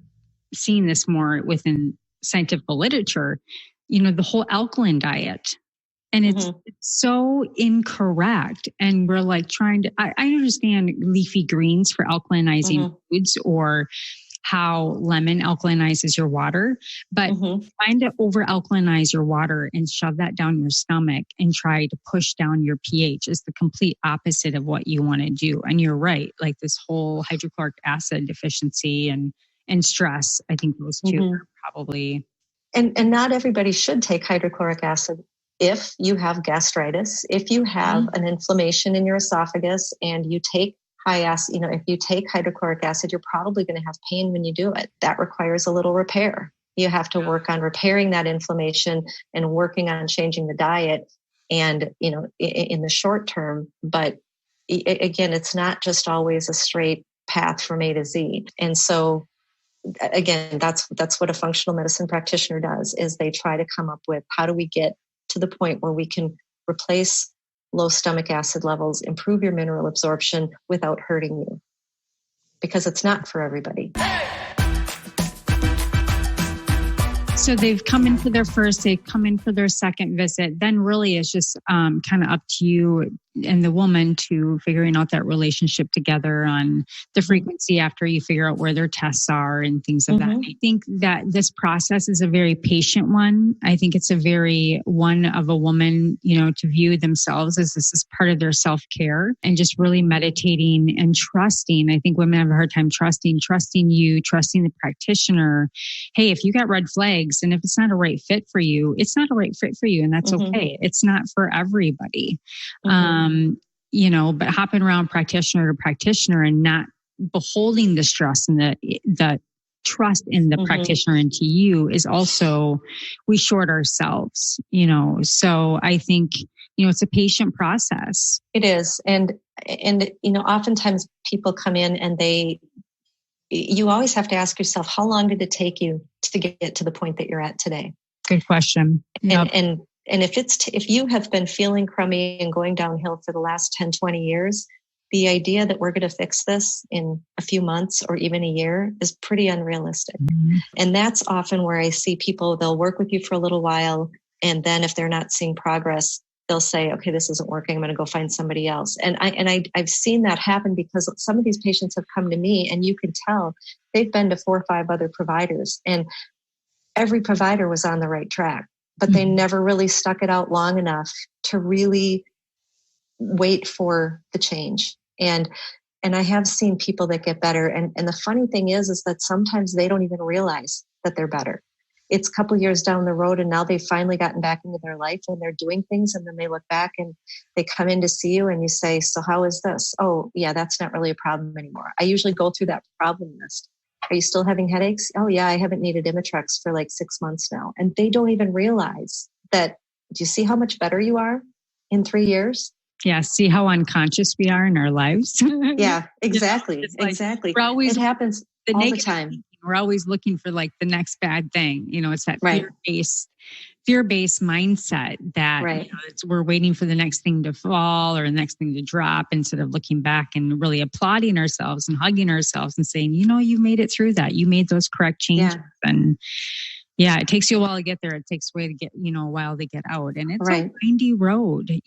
seeing this more within scientific literature, the whole alkaline diet. And it's so incorrect. And we're like I understand leafy greens for alkalinizing foods, or how lemon alkalinizes your water, but trying to over alkalinize your water and shove that down your stomach and try to push down your pH is the complete opposite of what you want to do. And you're right, like this whole hydrochloric acid deficiency and stress, I think those two are probably. And not everybody should take hydrochloric acid. If you have gastritis, if you have an inflammation in your esophagus and you take high acid, if you take hydrochloric acid, you're probably going to have pain when you do it. That requires a little repair. You have to work on repairing that inflammation and working on changing the diet and, in the short term. But again, it's not just always a straight path from A to Z. And so again, that's what a functional medicine practitioner does, is they try to come up with how do we get to the point where we can replace low stomach acid levels, improve your mineral absorption without hurting you, because it's not for everybody. So they've come in for their first, they've come in for their second visit. Then really it's just kind of up to you and the woman to figuring out that relationship together on the frequency after you figure out where their tests are and things of that. I think that this process is a very patient one. I think it's a very one of a woman, to view themselves as this is part of their self-care and just really meditating and trusting. I think women have a hard time trusting you, trusting the practitioner. Hey, if you got red flags and if it's not a right fit for you, it's not a right fit for you. And that's okay. It's not for everybody. But hopping around practitioner to practitioner and not beholding the stress and the trust in the practitioner and to you is also, we short ourselves, so I think, it's a patient process. It is. And oftentimes people come in and you always have to ask yourself, how long did it take you to get to the point that you're at today? Good question. Yep. And if you have been feeling crummy and going downhill for the last 10, 20 years, the idea that we're going to fix this in a few months or even a year is pretty unrealistic. And that's often where I see people, they'll work with you for a little while. And then if they're not seeing progress, they'll say, okay, this isn't working. I'm going to go find somebody else. And I've seen that happen because some of these patients have come to me and you can tell they've been to 4 or 5 other providers and every provider was on the right track, but they never really stuck it out long enough to really wait for the change. And I have seen people that get better. And the funny thing is that sometimes they don't even realize that they're better. It's a couple years down the road and now they've finally gotten back into their life and they're doing things. And then they look back and they come in to see you and you say, so how is this? Oh yeah, that's not really a problem anymore. I usually go through that problem list. Are you still having headaches? Oh yeah, I haven't needed Imitrex for like 6 months now. And they don't even realize that. Do you see how much better you are in 3 years? Yeah. See how unconscious we are in our lives. Yeah, exactly. Exactly. We're always, it happens all the time. We're always looking for like the next bad thing. It's that fear-based mindset that we're waiting for the next thing to fall or the next thing to drop instead of looking back and really applauding ourselves and hugging ourselves and saying, you made it through that. You made those correct changes. And it takes you a while to get there. It takes a while to get out. And it's a windy road, It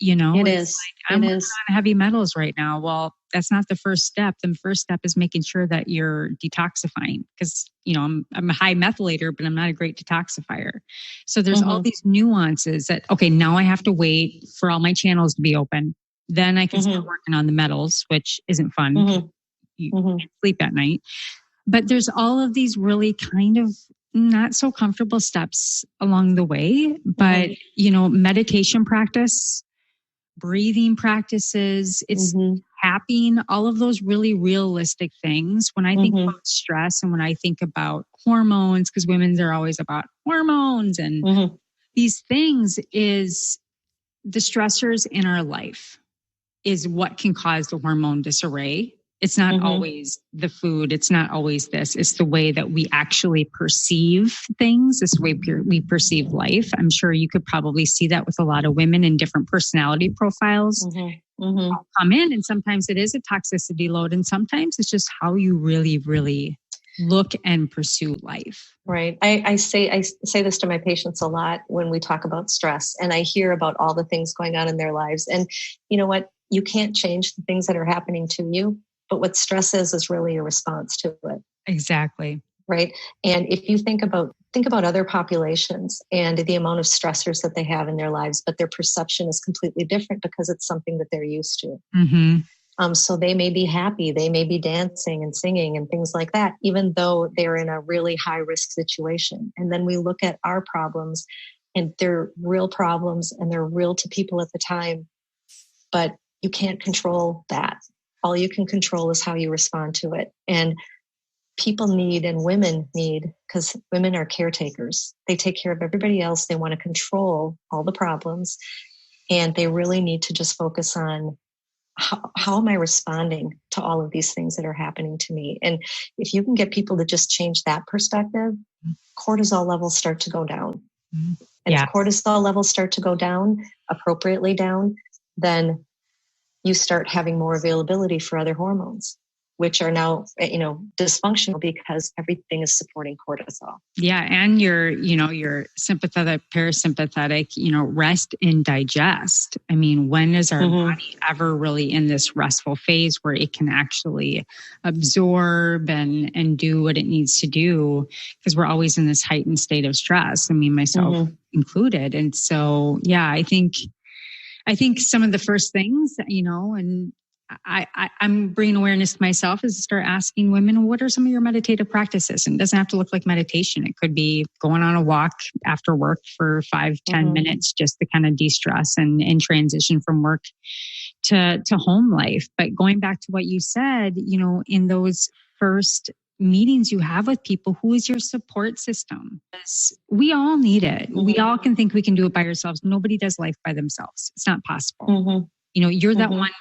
is. I'm working on heavy metals right now. Well, that's not the first step. The first step is making sure that you're detoxifying because, I'm a high methylator, but I'm not a great detoxifier. So there's all these nuances that, okay, now I have to wait for all my channels to be open. Then I can start working on the metals, which isn't fun. You can't sleep at night. But there's all of these really kind of not so comfortable steps along the way, but, meditation practice, breathing practices, it's tapping, all of those really realistic things. When I think about stress and when I think about hormones, because women are always about hormones and these things is the stressors in our life is what can cause the hormone disarray. It's not always the food. It's not always this. It's the way that we actually perceive things. It's the way we perceive life. I'm sure you could probably see that with a lot of women in different personality profiles. Come in and sometimes it is a toxicity load and sometimes it's just how you really, really look and pursue life. Right. I say this to my patients a lot when we talk about stress and I hear about all the things going on in their lives. And you know what? You can't change the things that are happening to you. But what stress is really a response to it. Exactly. right? And if you think about other populations and the amount of stressors that they have in their lives, but their perception is completely different because it's something that they're used to. Mm-hmm. So they may be happy, they may be dancing and singing and things like that, even though they're in a really high risk situation. And then we look at our problems, and they're real problems and they're real to people at the time, but you can't control that. All you can control is how you respond to it. And people need, and women need, because women are caretakers. They take care of everybody else. They want to control all the problems. And they really need to just focus on how am I responding to all of these things that are happening to me? And if you can get people to just change that perspective, cortisol levels start to go down. And if cortisol levels start to go down, appropriately down, then you start having more availability for other hormones, which are now, dysfunctional because everything is supporting cortisol. Yeah. And your sympathetic, parasympathetic, rest and digest. I mean, when is our body ever really in this restful phase where it can actually absorb and do what it needs to do? Because we're always in this heightened state of stress. I mean, myself included. And so, yeah, I think some of the first things, and I'm bringing awareness to myself is to start asking women, what are some of your meditative practices? And it doesn't have to look like meditation. It could be going on a walk after work for 5-10 minutes just to kind of de-stress and transition from work to home life. But going back to what you said, in those first meetings you have with people, who is your support system? We all need it. We all can think we can do it by ourselves. Nobody does life by themselves. It's not possible. You're that one,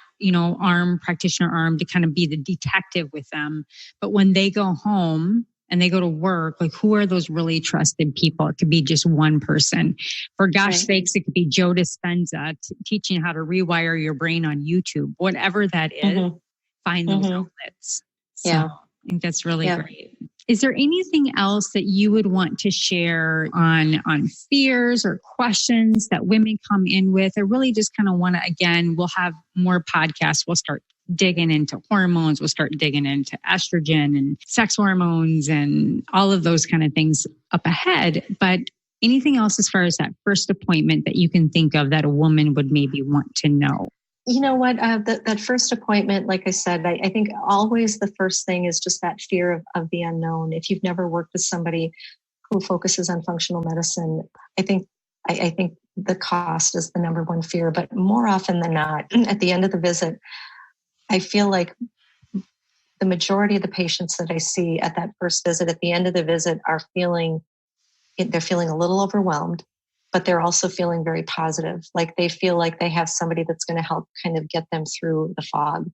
practitioner arm to kind of be the detective with them. But when they go home and they go to work, like, who are those really trusted people? It could be just one person. For gosh sakes, it could be Joe Dispenza teaching you how to rewire your brain on YouTube. Whatever that is, find those outlets. So, I think that's really great. Is there anything else that you would want to share on fears or questions that women come in with? I really just kind of want to, again, we'll have more podcasts. We'll start digging into hormones. We'll start digging into estrogen and sex hormones and all of those kind of things up ahead. But anything else as far as that first appointment that you can think of that a woman would maybe want to know? You know what? That first appointment, like I said, I think always the first thing is just that fear of the unknown. If you've never worked with somebody who focuses on functional medicine, I think the cost is the number one fear. But more often than not, at the end of the visit, I feel like the majority of the patients that I see at that first visit, at the end of the visit, they're feeling a little overwhelmed. But they're also feeling very positive. Like they feel like they have somebody that's going to help kind of get them through the fog.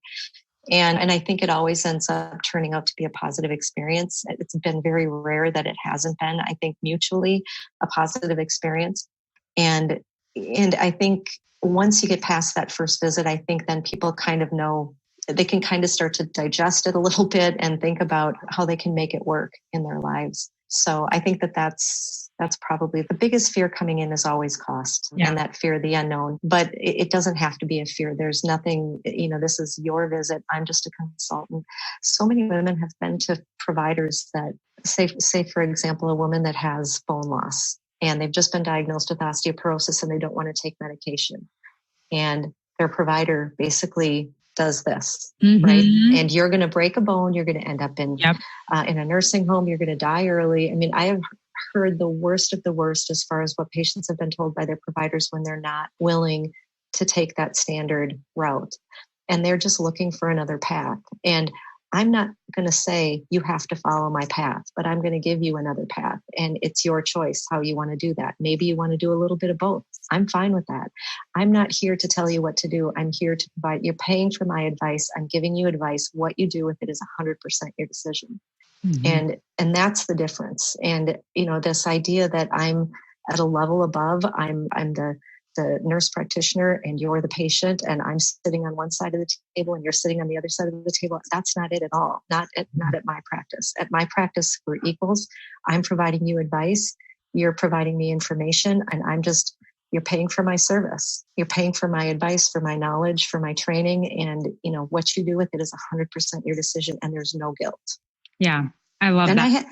And I think it always ends up turning out to be a positive experience. It's been very rare that it hasn't been, I think, mutually a positive experience. And I think once you get past that first visit, I think then people kind of know, they can kind of start to digest it a little bit and think about how they can make it work in their lives. So I think that's probably the biggest fear coming in is always cost and that fear of the unknown. But it doesn't have to be a fear. There's nothing, this is your visit. I'm just a consultant. So many women have been to providers that say, for example, a woman that has bone loss and they've just been diagnosed with osteoporosis and they don't want to take medication. And their provider basically does this, right? And you're going to break a bone. You're going to end up in a nursing home. You're going to die early. I mean, I have heard the worst of the worst as far as what patients have been told by their providers when they're not willing to take that standard route. And they're just looking for another path. And I'm not going to say you have to follow my path, but I'm going to give you another path. And it's your choice how you want to do that. Maybe you want to do a little bit of both. I'm fine with that. I'm not here to tell you what to do. I'm here to provide. You're paying for my advice. I'm giving you advice. What you do with it is 100% your decision. And that's the difference. And, this idea that I'm at a level above, I'm the nurse practitioner and you're the patient and I'm sitting on one side of the table and you're sitting on the other side of the table. That's not it at all. Not at my practice. At my practice, we're equals. I'm providing you advice. You're providing me information and you're paying for my service. You're paying for my advice, for my knowledge, for my training. And, what you do with it is 100% your decision and there's no guilt. Yeah. I love that.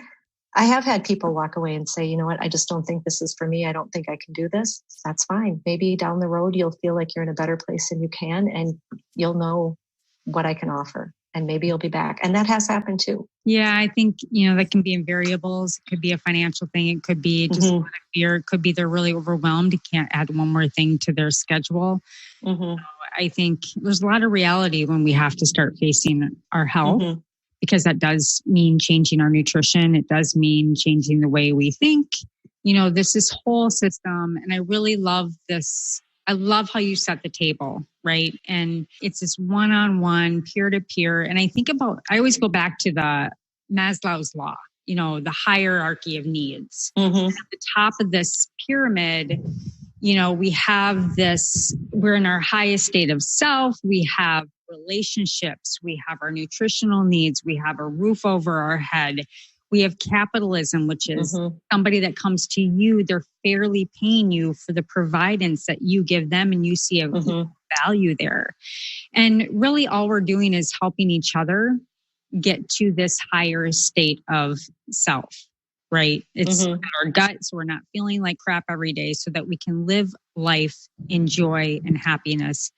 I have had people walk away and say, you know what, I just don't think this is for me. I don't think I can do this. That's fine. Maybe down the road, you'll feel like you're in a better place than you can, and you'll know what I can offer. And maybe you'll be back. And that has happened too. Yeah, I think, that can be in variables. It could be a financial thing. It could be just a lot of fear. It could be they're really overwhelmed. You can't add one more thing to their schedule. So I think there's a lot of reality when we have to start facing our health, because that does mean changing our nutrition. It does mean changing the way we think. This is whole system. And I really love this. I love how you set the table, right? And it's this one-on-one, peer-to-peer. And I always go back to the Maslow's law, the hierarchy of needs. And at the top of this pyramid, we have we're in our highest state of self. We have relationships. We have our nutritional needs. We have a roof over our head. We have capitalism, which is somebody that comes to you. They're fairly paying you for the providence that you give them, and you see a value there. And really all we're doing is helping each other get to this higher state of self, right? It's our gut, so we're not feeling like crap every day, so that we can live life in joy and happiness,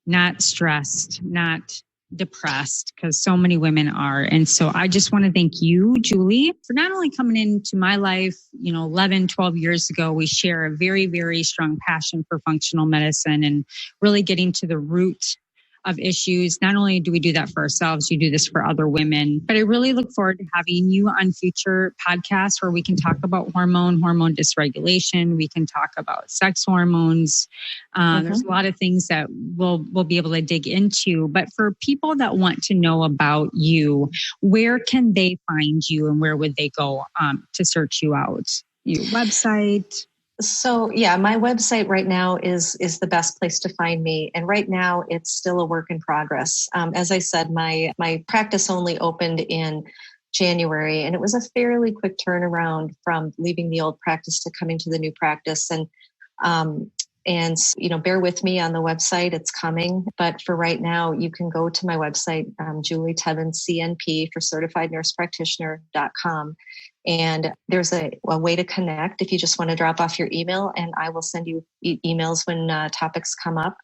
not stressed, not depressed, because so many women are. And so I just want to thank you, Julie, for not only coming into my life, 11, 12 years ago. We share a very, very strong passion for functional medicine and really getting to the root of issues. Not only do we do that for ourselves, you do this for other women, but I really look forward to having you on future podcasts where we can talk about hormone dysregulation. We can talk about sex hormones. There's a lot of things that we'll be able to dig into, but for people that want to know about you, where can they find you and where would they go to search you out? Your website? So yeah, my website right now is the best place to find me. And right now it's still a work in progress. As I said, my practice only opened in January, and it was a fairly quick turnaround from leaving the old practice to coming to the new practice. And bear with me on the website, it's coming. But for right now, you can go to my website, Julie Tebben, CNP for certifiednursepractitioner.com. And there's a way to connect if you just want to drop off your email, and I will send you emails when topics come up.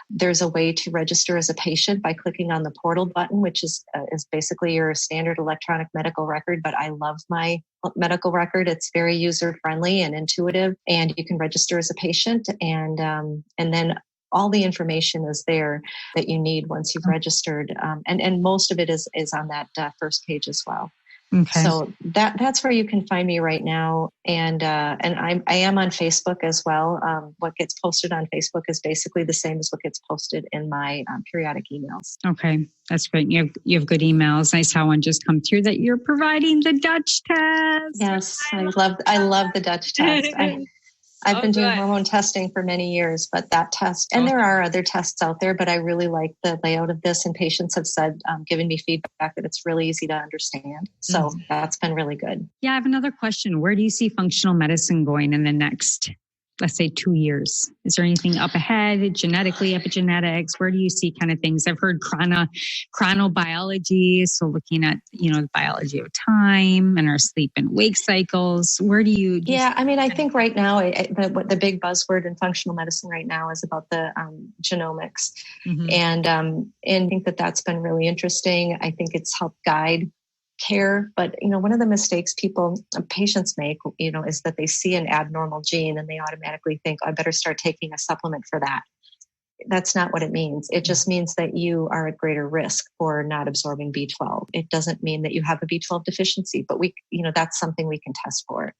There's a way to register as a patient by clicking on the portal button, which is basically your standard electronic medical record. But I love my medical record. It's very user friendly and intuitive, and you can register as a patient, and then all the information is there that you need once you've registered. And most of it is on that first page as well. Okay. So that's where you can find me right now. And I am on Facebook as well. What gets posted on Facebook is basically the same as what gets posted in my periodic emails. Okay. That's great. You have good emails. I saw one just come through that you're providing the Dutch test. Yes. I love the Dutch test. I've been doing hormone testing for many years, but that test, and there are other tests out there, but I really like the layout of this, and patients have said, given me feedback that it's really easy to understand. So that's been really good. Yeah. I have another question. Where do you see functional medicine going in the next, let's say, 2 years? Is there anything up ahead, genetically, epigenetics? Where do you see kind of things? I've heard chronobiology, so looking at, the biology of time and our sleep and wake cycles. Where do you? Yeah, I mean, I think right now, the big buzzword in functional medicine right now is about the genomics. And I think that's been really interesting. I think it's helped guide care. But, one of the mistakes patients make, is that they see an abnormal gene and they automatically think, I better start taking a supplement for that. That's not what it means. It just means that you are at greater risk for not absorbing B12. It doesn't mean that you have a B12 deficiency, but that's something we can test for.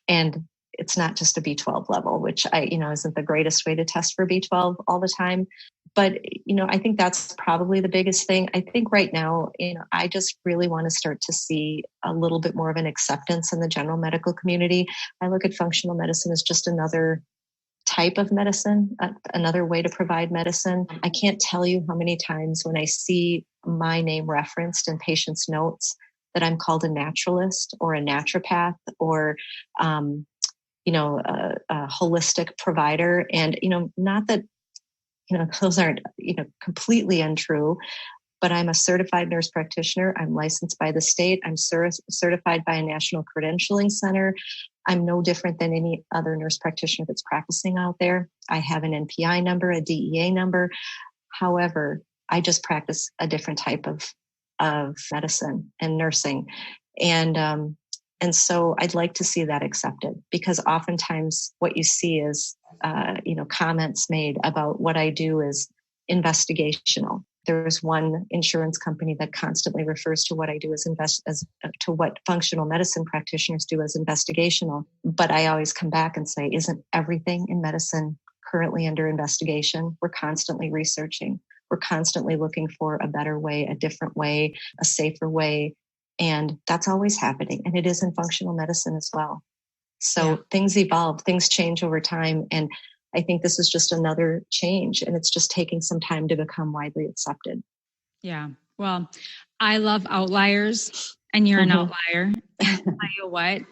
And it's not just a B12 level, which isn't the greatest way to test for B12 all the time. But, I think that's probably the biggest thing. I think right now, I just really want to start to see a little bit more of an acceptance in the general medical community. I look at functional medicine as just another type of medicine, another way to provide medicine. I can't tell you how many times when I see my name referenced in patients' notes that I'm called a naturalist or a naturopath or, a holistic provider. And, not that, those aren't, completely untrue, but I'm a certified nurse practitioner. I'm licensed by the state. I'm certified by a national credentialing center. I'm no different than any other nurse practitioner that's practicing out there. I have an NPI number, a DEA number. However, I just practice a different type of medicine and nursing. And so I'd like to see that accepted, because oftentimes what you see is, comments made about what I do is investigational. There's one insurance company that constantly refers to what I do as to what functional medicine practitioners do as investigational. But I always come back and say, isn't everything in medicine currently under investigation? We're constantly researching. We're constantly looking for a better way, a different way, a safer way. And that's always happening. And it is in functional medicine as well. So things evolve, things change over time. And I think this is just another change, and it's just taking some time to become widely accepted. Yeah. Well, I love outliers, and you're an outlier. And I'll tell you what,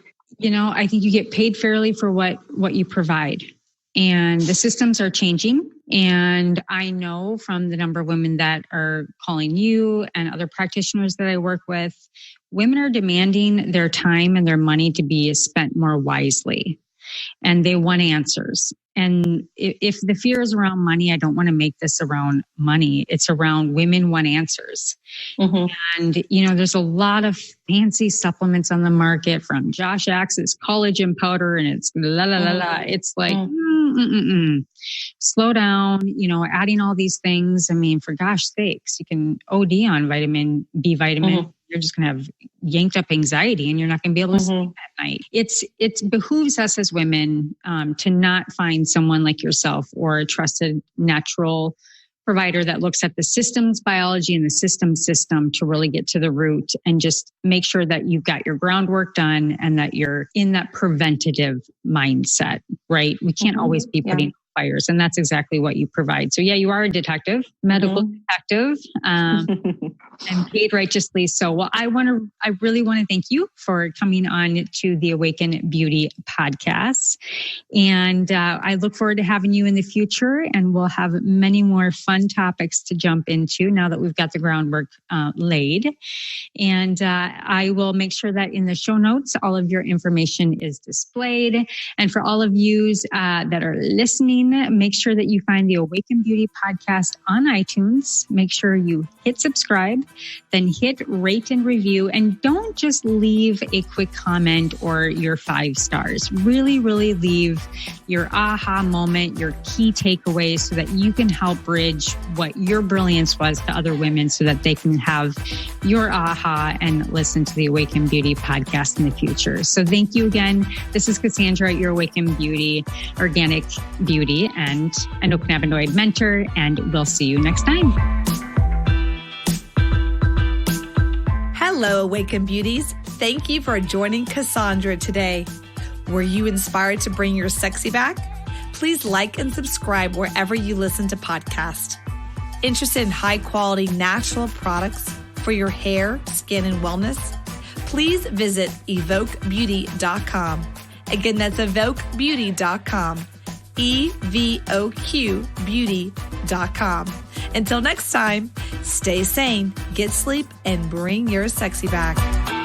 I think you get paid fairly for what you provide, and the systems are changing. And I know from the number of women that are calling you and other practitioners that I work with, women are demanding their time and their money to be spent more wisely. And they want answers. And if the fear is around money, I don't want to make this around money. It's around women want answers. And, there's a lot of fancy supplements on the market, from Josh Axe's collagen powder, and it's la, la, la, la. It's like, slow down, adding all these things. I mean, for gosh sakes, you can OD on vitamin B vitamin. You're just going to have yanked up anxiety, and you're not going to be able to sleep at night. It behooves us as women to not find someone like yourself or a trusted natural provider that looks at the systems biology and the system to really get to the root, and just make sure that you've got your groundwork done and that you're in that preventative mindset, right? We can't always be putting fires, and that's exactly what you provide. So you are a detective, medical detective, and paid righteously. So, well, I really want to thank you for coming on to the Awaken Beauty podcast. And I look forward to having you in the future, and we'll have many more fun topics to jump into now that we've got the groundwork laid. And I will make sure that in the show notes, all of your information is displayed. And for all of you that are listening, make sure that you find the Awaken Beauty podcast on iTunes. Make sure you hit subscribe, then hit rate and review, and don't just leave a quick comment or your 5 stars. Really, really leave your aha moment, your key takeaways, so that you can help bridge what your brilliance was to other women, so that they can have your aha and listen to the Awaken Beauty podcast in the future. So thank you again. This is Cassandra, your Awaken Beauty, organic beauty and endocannabinoid mentor, and we'll see you next time. Hello, Awaken Beauties. Thank you for joining Cassandra today. Were you inspired to bring your sexy back? Please like and subscribe wherever you listen to podcasts. Interested in high-quality natural products for your hair, skin, and wellness? Please visit evoquebeauty.com. Again, that's evoquebeauty.com. evoquebeauty.com. Until next time, stay sane, get sleep, and bring your sexy back.